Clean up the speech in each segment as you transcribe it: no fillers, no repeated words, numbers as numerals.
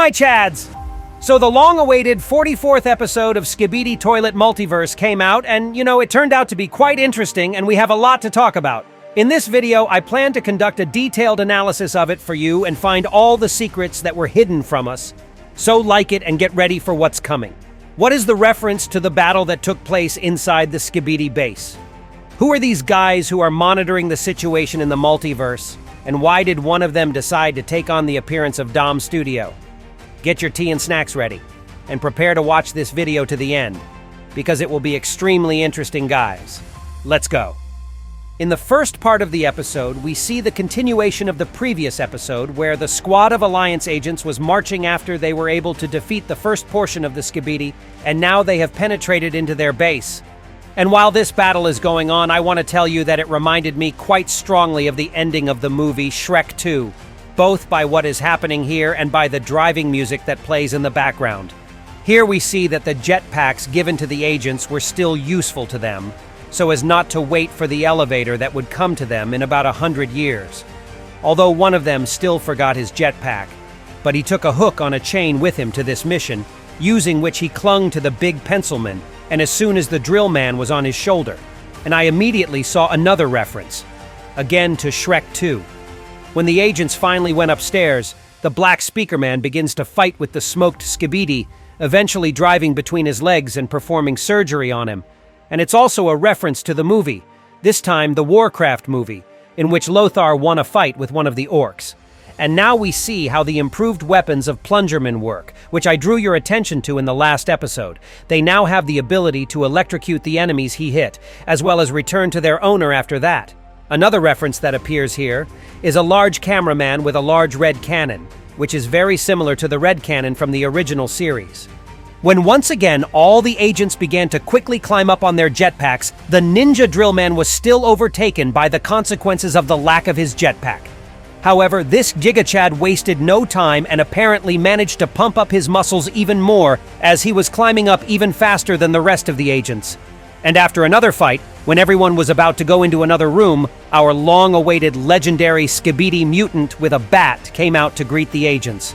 Hi, Chads! So the long-awaited 44th episode of Skibidi Toilet Multiverse came out, and, it turned out to be quite interesting, and we have a lot to talk about. In this video, I plan to conduct a detailed analysis of it for you and find all the secrets that were hidden from us. So like it and get ready for what's coming. What is the reference to the battle that took place inside the Skibidi base? Who are these guys who are monitoring the situation in the multiverse? And why did one of them decide to take on the appearance of Dom Studio? Get your tea and snacks ready, and prepare to watch this video to the end, because it will be extremely interesting, guys. Let's go. In the first part of the episode, we see the continuation of the previous episode, where the squad of Alliance agents was marching after they were able to defeat the first portion of the Skibidi, and now they have penetrated into their base. And while this battle is going on, I want to tell you that it reminded me quite strongly of the ending of the movie Shrek 2, both by what is happening here and by the driving music that plays in the background. Here we see that the jetpacks given to the agents were still useful to them, so as not to wait for the elevator that would come to them in about 100 years. Although one of them still forgot his jetpack, but he took a hook on a chain with him to this mission, using which he clung to the big pencilman, and as soon as the drill man was on his shoulder, and I immediately saw another reference, again to Shrek 2. When the agents finally went upstairs, the black speaker man begins to fight with the smoked Skibidi, eventually driving between his legs and performing surgery on him. And it's also a reference to the movie, this time the Warcraft movie, in which Lothar won a fight with one of the orcs. And now we see how the improved weapons of Plungerman work, which I drew your attention to in the last episode. They now have the ability to electrocute the enemies he hit, as well as return to their owner after that. Another reference that appears here is a large cameraman with a large red cannon, which is very similar to the red cannon from the original series. When once again all the agents began to quickly climb up on their jetpacks, the ninja drillman was still overtaken by the consequences of the lack of his jetpack. However, this Gigachad wasted no time and apparently managed to pump up his muscles even more as he was climbing up even faster than the rest of the agents. And after another fight, when everyone was about to go into another room, our long-awaited legendary Skibidi mutant with a bat came out to greet the agents.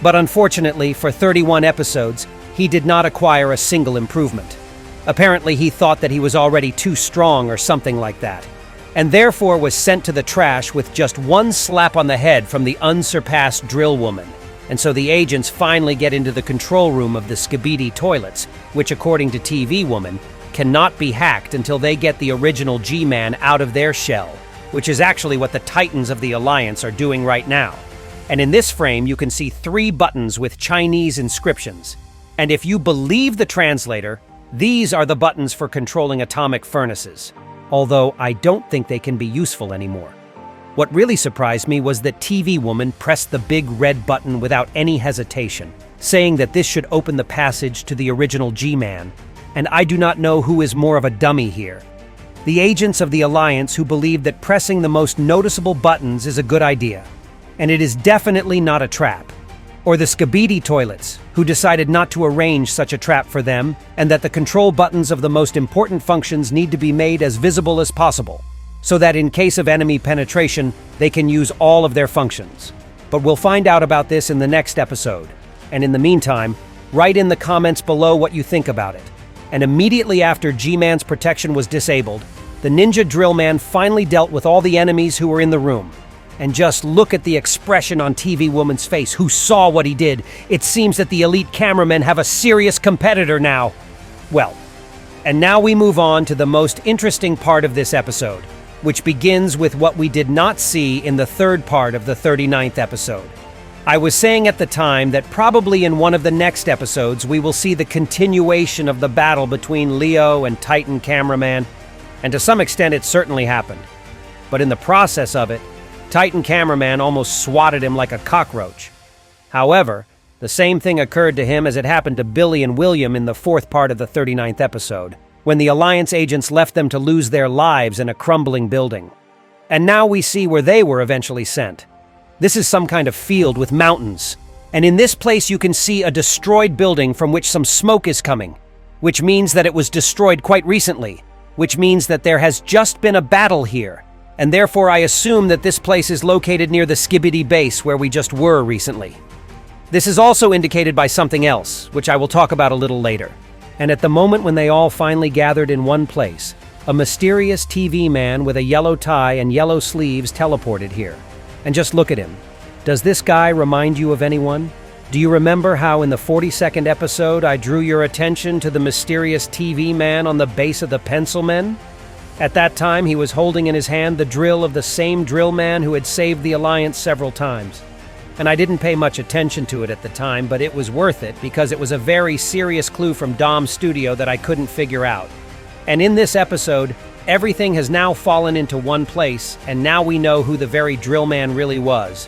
But unfortunately, for 31 episodes, he did not acquire a single improvement. Apparently, he thought that he was already too strong or something like that, and therefore was sent to the trash with just one slap on the head from the unsurpassed drill woman. And so the agents finally get into the control room of the Skibidi toilets, which according to TV Woman, cannot be hacked until they get the original G-Man out of their shell, which is actually what the Titans of the Alliance are doing right now. And in this frame, you can see 3 buttons with Chinese inscriptions. And if you believe the translator, these are the buttons for controlling atomic furnaces. Although I don't think they can be useful anymore. What really surprised me was that TV Woman pressed the big red button without any hesitation, saying that this should open the passage to the original G-Man. And I do not know who is more of a dummy here. The agents of the Alliance who believe that pressing the most noticeable buttons is a good idea, and it is definitely not a trap. Or the Skibidi toilets, who decided not to arrange such a trap for them, and that the control buttons of the most important functions need to be made as visible as possible, so that in case of enemy penetration, they can use all of their functions. But we'll find out about this in the next episode. And in the meantime, write in the comments below what you think about it. And immediately after G-Man's protection was disabled, the Ninja Drillman finally dealt with all the enemies who were in the room. And just look at the expression on TV Woman's face, who saw what he did. It seems that the elite cameramen have a serious competitor now. Well, and now we move on to the most interesting part of this episode, which begins with what we did not see in the third part of the 39th episode. I was saying at the time that probably in one of the next episodes we will see the continuation of the battle between Leo and Titan Cameraman, and to some extent it certainly happened. But in the process of it, Titan Cameraman almost swatted him like a cockroach. However, the same thing occurred to him as it happened to Billy and William in the fourth part of the 39th episode, when the Alliance agents left them to lose their lives in a crumbling building. And now we see where they were eventually sent. This is some kind of field with mountains, and in this place you can see a destroyed building from which some smoke is coming, which means that it was destroyed quite recently, which means that there has just been a battle here, and therefore I assume that this place is located near the Skibidi base where we just were recently. This is also indicated by something else, which I will talk about a little later. And at the moment when they all finally gathered in one place, a mysterious TV man with a yellow tie and yellow sleeves teleported here. And just look at him. Does this guy remind you of anyone? Do you remember how in the 42nd episode I drew your attention to the mysterious TV man on the base of the pencil men? At that time, he was holding in his hand the drill of the same drill man who had saved the Alliance several times. And I didn't pay much attention to it at the time, but it was worth it because it was a very serious clue from Dom's studio that I couldn't figure out. And in this episode, everything has now fallen into one place, and now we know who the very drill man really was.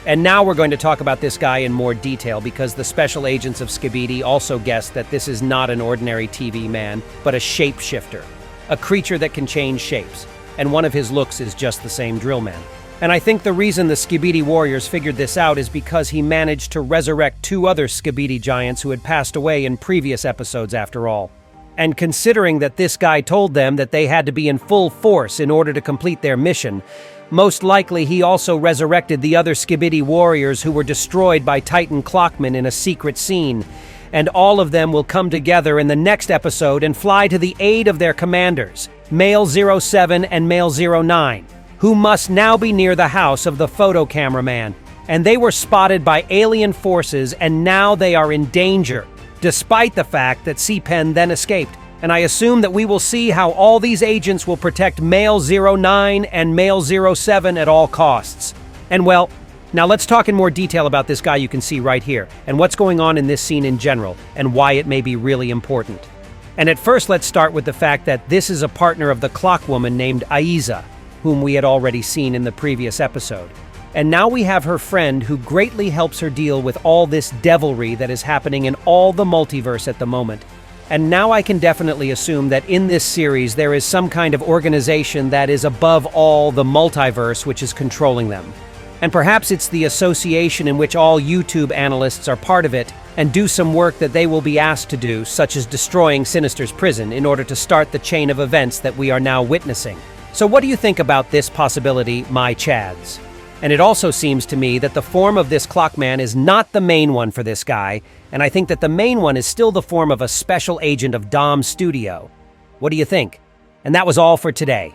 And now we're going to talk about this guy in more detail because the special agents of Skibidi also guessed that this is not an ordinary TV man, but a shapeshifter, a creature that can change shapes, and one of his looks is just the same drill man. And I think the reason the Skibidi warriors figured this out is because he managed to resurrect two other Skibidi giants who had passed away in previous episodes after all. And considering that this guy told them that they had to be in full force in order to complete their mission, most likely he also resurrected the other Skibidi warriors who were destroyed by Titan Clockman in a secret scene. And all of them will come together in the next episode and fly to the aid of their commanders, Male 07 and Male 09, who must now be near the house of the photo cameraman. And they were spotted by alien forces and now they are in danger, despite the fact that C-Pen then escaped. And I assume that we will see how all these agents will protect Male 09 and Male 07 at all costs. And well, now let's talk in more detail about this guy you can see right here, and what's going on in this scene in general, and why it may be really important. And at first let's start with the fact that this is a partner of the clock woman named Aiza, whom we had already seen in the previous episode. And now we have her friend who greatly helps her deal with all this devilry that is happening in all the multiverse at the moment. And now I can definitely assume that in this series there is some kind of organization that is above all the multiverse which is controlling them. And perhaps it's the association in which all YouTube analysts are part of it and do some work that they will be asked to do, such as destroying Sinister's prison in order to start the chain of events that we are now witnessing. So what do you think about this possibility, my Chads? And it also seems to me that the form of this Clockman is not the main one for this guy, and I think that the main one is still the form of a special agent of Dom's studio. What do you think? And that was all for today.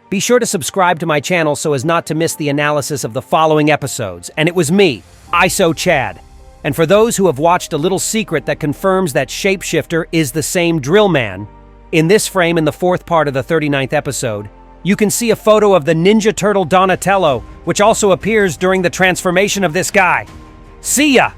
Be sure to subscribe to my channel so as not to miss the analysis of the following episodes. And it was me, ISO Chad. And for those who have watched a little secret that confirms that Shapeshifter is the same drill man, in this frame in the fourth part of the 39th episode, you can see a photo of the Ninja Turtle Donatello, which also appears during the transformation of this guy. See ya!